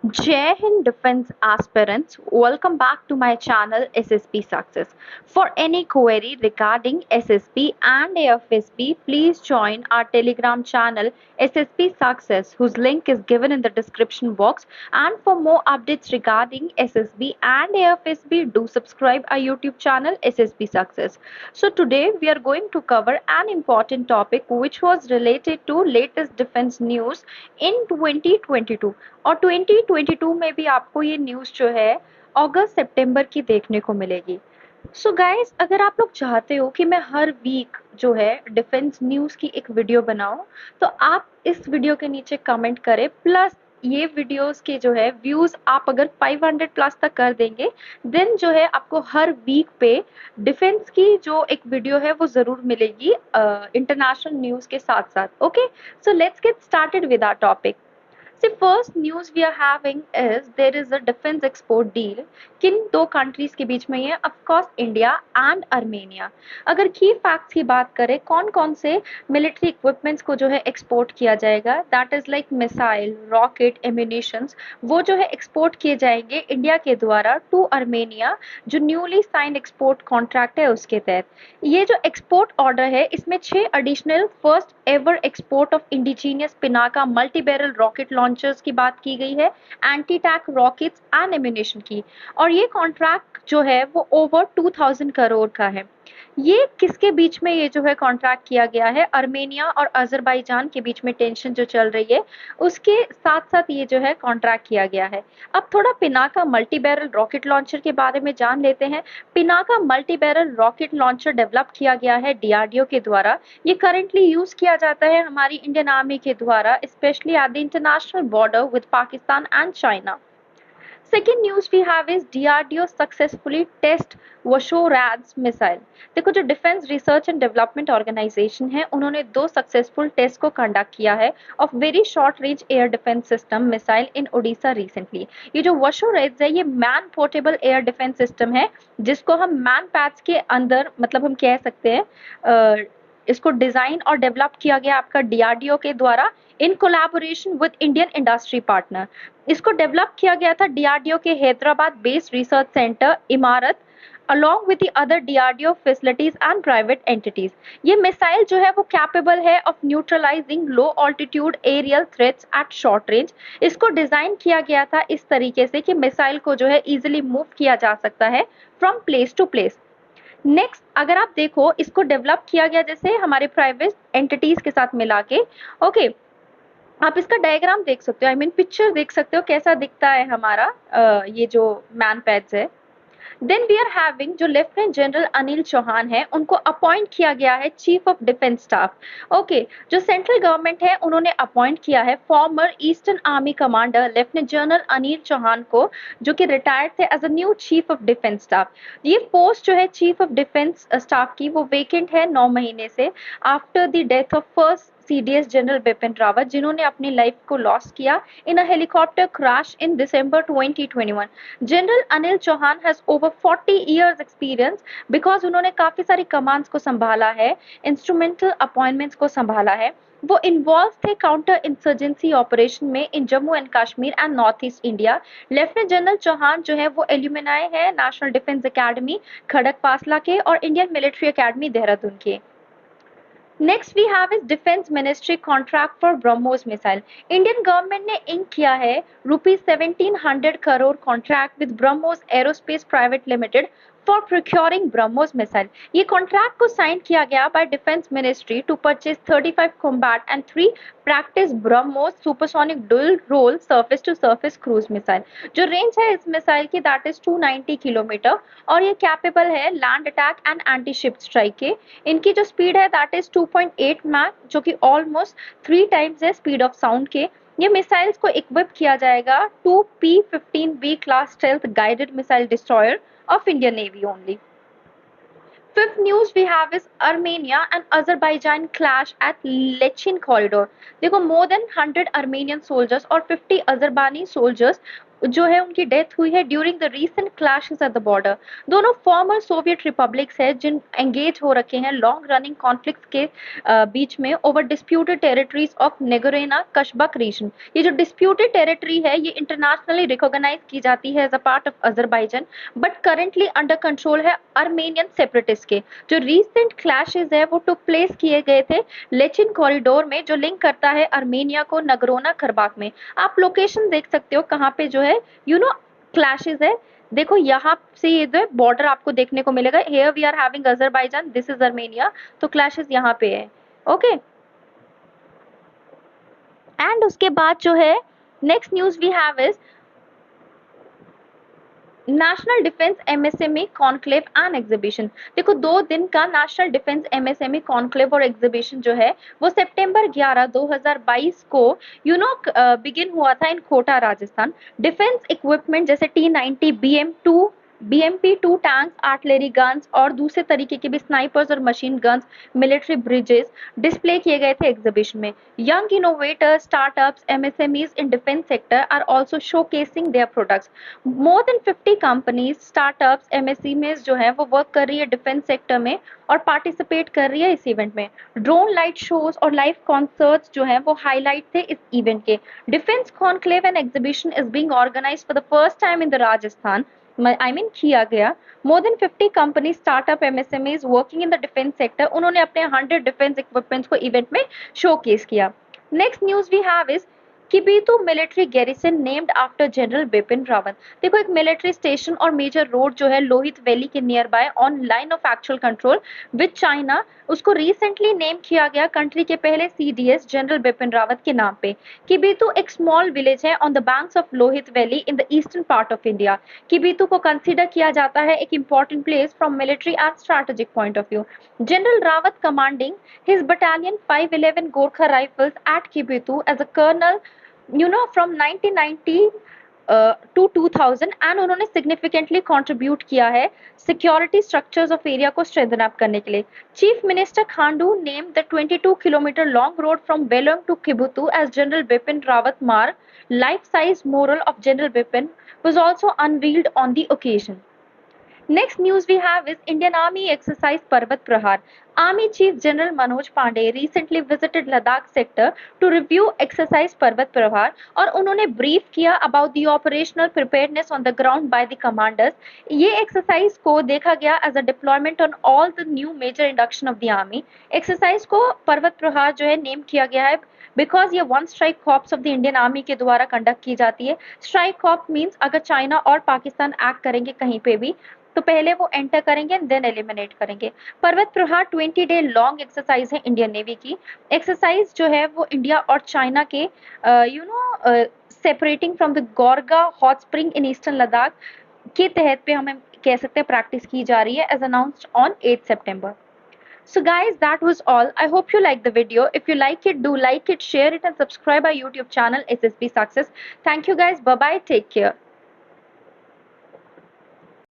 Jai Hind Defense aspirants, welcome back to my channel SSP Success. For any query regarding SSP and AFSP, please join our Telegram channel SSP Success, whose link is given in the description box. And for more updates regarding SSB and AFSB, do subscribe our YouTube channel SSP Success. So today we are going to cover an important topic which was related to latest defense news in 2022 और 2022 में भी आपको ये news जो है अगस्त सितंबर की देखने को मिलेगी। सो गाइस, अगर आप लोग चाहते हो कि मैं हर वीक जो है डिफेंस न्यूज़ की एक वीडियो बनाऊं, तो आप इस वीडियो के नीचे कमेंट करें। प्लस ये वीडियोस के जो है व्यूज आप अगर 500 प्लस तक कर देंगे, देन जो है आपको हर वीक पे डिफेंस की जो एक वीडियो है वो जरूर मिलेगी इंटरनेशनल न्यूज के साथ साथ। Okay, so let's get started with our topic. See, first news we are having is there is a defense export deal किन दो कंट्रीज के बीच में है? Of course India and Armenia. अगर की फैक्ट्स की बात करें कौन कौन से मिलिट्री इक्विपमेंट्स को जो है एक्सपोर्ट किया जाएगा, that is like missile, rocket, ammunitions, वो जो है एक्सपोर्ट किए जाएंगे इंडिया के द्वारा टू अर्मेनिया, जो न्यूली साइंड एक्सपोर्ट कॉन्ट्रैक्ट है उसके तहत। ये जो एक्सपोर्ट ऑर्डर है इसमें 6 additional first ever export of indigenous Pinaka multi barrel rocket launchers की बात की गई है, anti tank rockets and ammunition की। और ये कॉन्ट्रैक्ट जो है वो ओवर 2000 करोड़ का है। ये किसके बीच में ये जो है कॉन्ट्रैक्ट किया गया है? अर्मेनिया और अजरबैजान के बीच में टेंशन जो चल रही है उसके साथ साथ ये जो है कॉन्ट्रैक्ट किया गया है। अब थोड़ा Pinaka multi barrel rocket launcher के बारे में जान लेते हैं। Pinaka multi barrel rocket launcher develop किया गया है डीआरडीओ के द्वारा। ये करेंटली यूज किया जाता है हमारी इंडियन आर्मी के द्वारा, specially at the international border with Pakistan and China. Second news we have is DRDO successfully test VSHORADS missile. देखो, जो defence research and development organisation है उन्होंने 2 सक्सेसफुल टेस्ट को कंडक्ट किया है of very short range air defence system missile in Odisha recently. ये जो VSHORADS है ये man portable air defence system है, जिसको हम मैन पैड्स के अंदर मतलब हम कह सकते हैं इसको डिजाइन और डेवलप किया गया आपका डीआरडीओ के द्वारा in collaboration with Indian industry partner. इसको डेवलप किया गया था डीआरडीओ के हैदराबाद बेस्ड रिसर्च सेंटर इमारत along with the other DRDO facilities and private entities। ये मिसाइल जो है वो कैपेबल है of neutralising low altitude aerial threats at short range. इसको डिजाइन किया गया था इस तरीके से कि मिसाइल को जो है इजिली मूव किया जा सकता है from place to place. Next, अगर आप देखो इसको डेवलप किया गया जैसे हमारे प्राइवेट एंटिटीज के साथ मिला के। ओके, आप इसका डायग्राम देख सकते हो, आई मीन पिक्चर देख सकते हो कैसा दिखता है हमारा ये जो मैन पैड्स है। देन वी आर हैविंग जो लेफ्टिनेंट जनरल अनिल चौहान है उनको अपॉइंट किया गया है chief of defence staff. Okay, जो सेंट्रल गवर्नमेंट है उन्होंने अपॉइंट किया है former eastern army commander lieutenant general Anil Chauhan को, जो कि रिटायर्ड थे as a new chief of defence staff. ये पोस्ट जो है चीफ ऑफ डिफेंस स्टाफ की वो वेकेंट है 9 महीने से after the death of first CDS general Bipin Rawat, जिन्होंने अपनी लाइफ को लॉस किया in a helicopter crash in December 2021। General Anil Chauhan has over 40 years experience because उन्होंने काफी सारी कमांड्स को संभाला है, इंस्ट्रूमेंटल अपॉइंटमेंट्स को संभाला है। वो इन्वॉल्व थे काउंटर इंसर्जेंसी ऑपरेशन में in Jammu and Kashmir and north east India. Lieutenant general Chauhan जो है वो एल्यूमिनाई है नेशनल डिफेंस एकेडमी खड़गपासला के और इंडियन मिलिट्री एकेडमी देहरादून के। Next we have is defence ministry contract for BrahMos missile. Indian government ने इंक किया है ₹1700 crore contract with BrahMos aerospace private limited for procuring BrahMos missile. ये कॉन्ट्रैक्ट को साइन किया गया by defence ministry to purchase 35 combat and 3 practice BrahMos supersonic dual role surface to surface cruise missile. जो range है इस मिसाइल की दैट इज 290 किलोमीटर और ये कैपेबल है land attack and anti ship strike के। इनकी जो स्पीड है दैट इज 2.8 मैक, जो कि ऑलमोस्ट 3 टाइम्स है स्पीड ऑफ साउंड के। ये मिसाइल्स को इक्विप किया जाएगा 2P-15B class stealth guided missile destroyer of Indian navy only. Fifth news we have is Armenia and Azerbaijan clash at Lechin corridor। देखो, more than 100 Armenian soldiers और 50 Azerbaijani soldiers जो है उनकी डेथ हुई है during the recent clashes at the border. दोनों former Soviet republics है जिन engage हो रखे हैं लॉन्ग रनिंग कॉन्फ्लिक्ट्स के बीच में over disputed territories of Nagorno Karabakh region. ये जो डिस्प्यूटेड टेरिटरी है ये इंटरनेशनली रिकॉग्नाइज की जाती है as a part of Azerbaijan, but currently under control है अर्मेनियन सेपरेटिस्ट के। जो रीसेंट क्लैशेस है वो टुक प्लेस किए गए थे लेचिन कॉरिडोर में, जो लिंक करता है अर्मेनिया को नगरोना खरबाक में। आप लोकेशन देख सकते हो कहाँ पे जो है क्लैशेस है। देखो यहाँ से ये जो बॉर्डर आपको देखने को मिलेगा, here we are having Azerbaijan, this is Armenia, तो क्लैशेस यहाँ पे है। ओके, एंड उसके बाद जो है next news we have is national defence MSME conclave and exhibition. देखो 2 दिन का नेशनल डिफेंस एमएसएमई कॉन्क्लेव और एग्जीबिशन जो है वो सितंबर 11 2022 को बिगिन हुआ था इन कोटा राजस्थान। डिफेंस इक्विपमेंट जैसे T90 BMP-2 tanks, artillery guns और दूसरे तरीके के भी स्नाइपर्स और machine guns, military bridges display किए गए थे एग्जीबिशन में। Young innovators, startups, MSMEs in defence sector are also showcasing their products. More than 50 companies, startups, MSMEs जो है वो वर्क कर रही है डिफेंस सेक्टर में और पार्टिसिपेट कर रही है इस इवेंट में। ड्रोन लाइट शोज और लाइव कॉन्सर्ट्स जो है वो हाईलाइट थे इस इवेंट के। Defence conclave and exhibition is being organised for the first time in the Rajasthan, किया गया। More than 50 company, startup, MSMEs working in the defence sector, उन्होंने अपने 100 डिफेंस इक्विपमेंट्स को इवेंट में शोकेस किया। Next news we have is Kibithu military garrison named after general Bipin Rawat. देखो एक military station और मेजर रोड जो है लोहित वैली के near by on line of actual control with China, उसको रिसेंटली नेम किया गया कंट्री के पहले सीडीएस जनरल बिपिन रावत के नाम पे। किबीतू एक स्मॉल विलेज है on the banks of Lohit valley in the eastern part of India. Kibithu को कंसिडर किया जाता है एक important place from military and strategic point of view. General Rawat commanding his battalion 511 Gorkha Rifles at Kibitu as a colonel from 1990 to 2000, and उन्होंने significantly contribute किया है security structures of area को strengthen up करने के लिए। Chief minister Khandu name the 22 kilometre long road from Walong to Kibithu as general Bipin Rawat Marg. Life size mural of general Bipin was also unveiled on the occasion. Next news we have is Indian Army exercise Parvat Prahar. Army Chief General Manoj Pandey recently visited Ladakh sector to review exercise Parvat Prahar और उन्होंने brief किया about the operational preparedness on the ground by the commanders. ये exercise को देखा गया as a deployment on all the new major induction of the army. Exercise को पर्वत प्रहार जो है नेम किया गया है बिकॉज ये one strike corps of the Indian army के द्वारा कंडक्ट की जाती है। स्ट्राइक कॉप मीन्स अगर चाइना और पाकिस्तान एक्ट करेंगे कहीं पे भी तो पहले वो एंटर करेंगे एंड देन एलिमिनेट करेंगे। Parvat Prahar 20 day long exercise है इंडियन नेवी की। एक्सरसाइज जो है वो इंडिया और चाइना के separating from the Gogra hot spring in eastern Ladakh के तहत पे हमें कह सकते हैं प्रैक्टिस की जा रही है as announced on 8 September. So guys, that was all. I hope you liked the video. If you like it, do like it, share it and subscribe our YouTube channel SSB Success. Thank you guys. Bye bye. Take care.